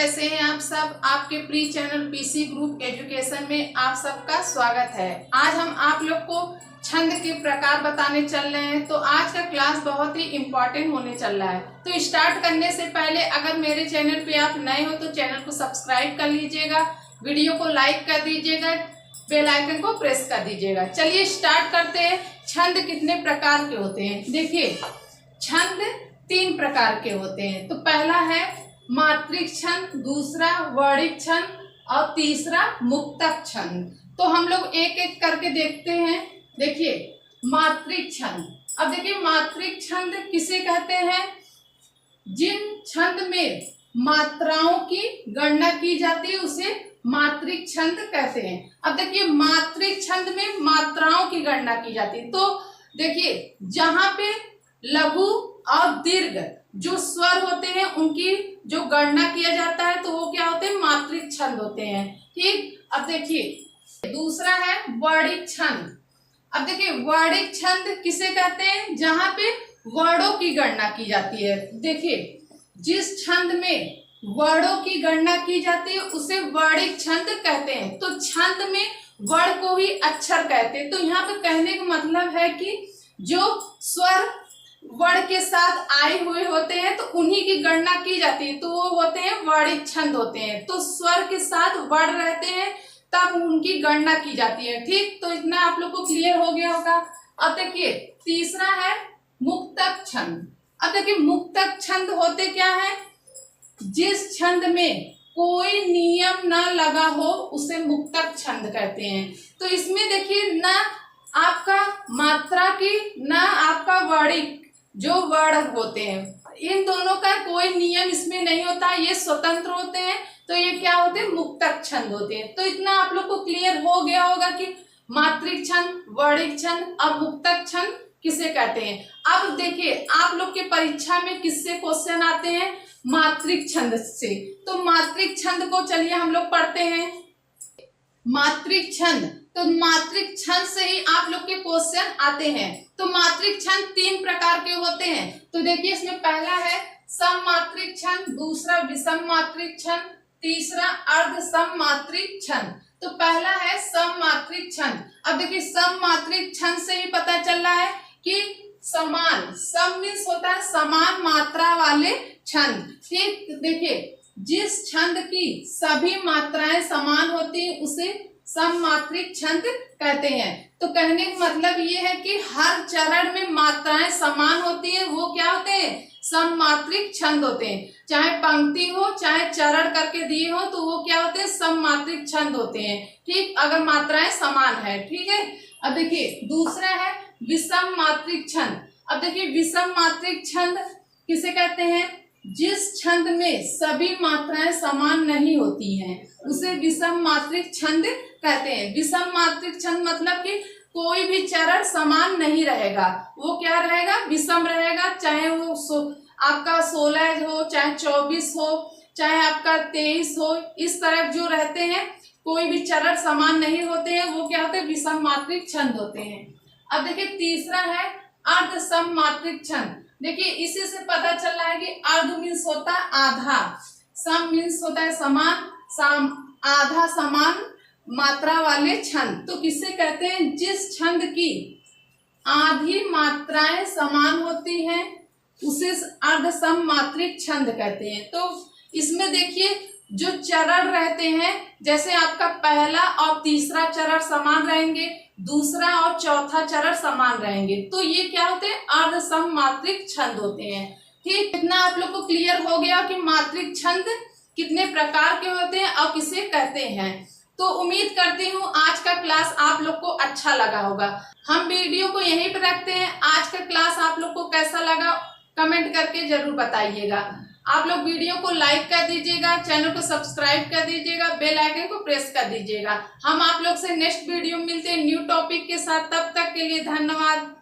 कैसे हैं आप सब। आपके pre channel PC group education में आप सबका स्वागत है। आज हम आप लोग को छंद के प्रकार बताने चल रहे हैं। तो आज का क्लास बहुत ही इम्पोर्टेंट होने चल रहा है। तो स्टार्ट करने से पहले अगर मेरे चैनल पे आप नए हो तो चैनल को सब्सक्राइब कर लीजिएगा, वीडियो को लाइक कर दीजिएगा, बेल आइकन को प्रेस कर दीजिएगा। चलिए स्टार्ट करते हैं। छंद कितने प्रकार के होते हैं? देखिए, छंद 3 प्रकार के होते हैं। तो पहला है मात्रिक छंद, दूसरा वर्णिक छंद और तीसरा मुक्तक छंद। तो हम लोग एक एक करके देखते हैं। देखिए मात्रिक छंद। अब देखिए मात्रिक छंद किसे कहते हैं? जिन छंद में मात्राओं की गणना की जाती है उसे मात्रिक छंद कहते हैं। अब देखिए मात्रिक छंद में मात्राओं की गणना की जाती है। तो देखिए जहां पे लघु और दीर्घ जो स्वर होते हैं उनकी जो गणना किया जाता है तो वो क्या होते हैं? मात्रिक छंद होते हैं। ठीक। अब देखिए दूसरा है वर्णिक छंद। अब देखिए वर्णिक छंद किसे कहते हैं? जहां पे वर्णों की गणना की जाती है। देखिए जिस छंद में वर्णों की गणना की जाती है उसे वर्णिक छंद कहते हैं। तो छंद में वर्ण को ही अक्षर कहते हैं। तो यहाँ पे कहने का मतलब है कि जो स्वर वर्ण के साथ आए हुए होते हैं तो उन्हीं की गणना की जाती है, तो वो होते हैं वर्णिक छंद होते हैं। तो स्वर के साथ वर्ण रहते हैं तब उनकी गणना की जाती है। ठीक। तो इतना आप लोग को क्लियर हो गया होगा। अब देखिए तीसरा है मुक्तक छंद। अब देखिए मुक्तक छंद होते क्या है? जिस छंद में कोई नियम न लगा हो उसे मुक्तक छंद कहते हैं। तो इसमें देखिए न आपका मात्रा की न आपका वर्णिक जो वर्ण होते हैं इन दोनों का कोई नियम इसमें नहीं होता, ये स्वतंत्र होते हैं। तो ये क्या होते हैं? मुक्तक छंद होते हैं। तो इतना आप लोग को क्लियर हो गया होगा कि मात्रिक छंद, वर्णिक छंद और मुक्तक छंद किसे कहते हैं। अब देखिए आप लोग के परीक्षा में किससे क्वेश्चन आते हैं? मात्रिक छंद से। तो मात्रिक छंद को चलिए हम लोग पढ़ते हैं। मात्रिक छंद, तो मात्रिक छंद से ही आप लोग के क्वेश्चन आते हैं। तो मात्रिक छंद 3 प्रकार के होते हैं। तो देखिए इसमें पहला है सममात्रिक छंद, दूसरा विषम मात्रिक छंद, तीसरा अर्ध सममात्रिक छंद। तो पहला है सममात्रिक छंद। अब देखिए सममात्रिक छंद से ही पता चल रहा है कि समान, सम मीन्स होता है समान मात्रा वाले छंद। ठीक। देखिए जिस छंद की सभी मात्राएं समान होती है उसे सममात्रिक छंद कहते हैं। तो कहने का मतलब ये है कि हर चरण में मात्राएं समान होती है, वो क्या होते हैं? सममात्रिक छंद होते हैं। चाहे पंक्ति हो चाहे चरण करके दिए हो तो वो क्या होते हैं? सममात्रिक छंद होते हैं। ठीक। अगर मात्राएं समान है। ठीक है। अब देखिए दूसरा है विषम मात्रिक छंद। अब देखिए विषम मात्रिक छंद किसे कहते हैं? जिस छंद में सभी मात्राएं समान नहीं होती हैं उसे विषम मात्रिक छंद कहते हैं। विषम मात्रिक छंद मतलब कि कोई भी चरण समान नहीं रहेगा, वो क्या रहेगा? विषम रहेगा। चाहे वो आपका 16 हो, चाहे 24 हो, चाहे आपका 23 हो, इस तरह जो रहते हैं कोई भी चरण समान नहीं होते हैं, वो क्या होते हैं? विषम मात्रिक छंद होते हैं। अब देखिए तीसरा है अर्ध सममात्रिक छंद। देखिए इसी से पता चल रहा है कि अर्ध मीन्स होता है आधा, सम मीन्स होता है समान, आधा समान मात्रा वाले छंद। तो किसे कहते हैं? जिस छंद की आधी मात्राएं समान होती हैं उसे अर्ध सममात्रिक छंद कहते हैं। तो इसमें देखिए जो चरण रहते हैं, जैसे आपका पहला और तीसरा चरण समान रहेंगे, दूसरा और चौथा चरण समान रहेंगे, तो ये क्या होते हैं? अर्ध सममात्रिक छंद होते हैं। ठीक। इतना आप लोग को क्लियर हो गया कि मात्रिक छंद कितने प्रकार के होते हैं और किसे कहते हैं। तो उम्मीद करती हूँ आज का क्लास आप लोग को अच्छा लगा होगा। हम वीडियो को यहीं पर रखते हैं। आज का क्लास आप लोग को कैसा लगा कमेंट करके जरूर बताइएगा। आप लोग वीडियो को लाइक कर दीजिएगा, चैनल को सब्सक्राइब कर दीजिएगा, बेल आइकन को प्रेस कर दीजिएगा। हम आप लोग से नेक्स्ट वीडियो में मिलते हैं न्यू टॉपिक के साथ। तब तक के लिए धन्यवाद।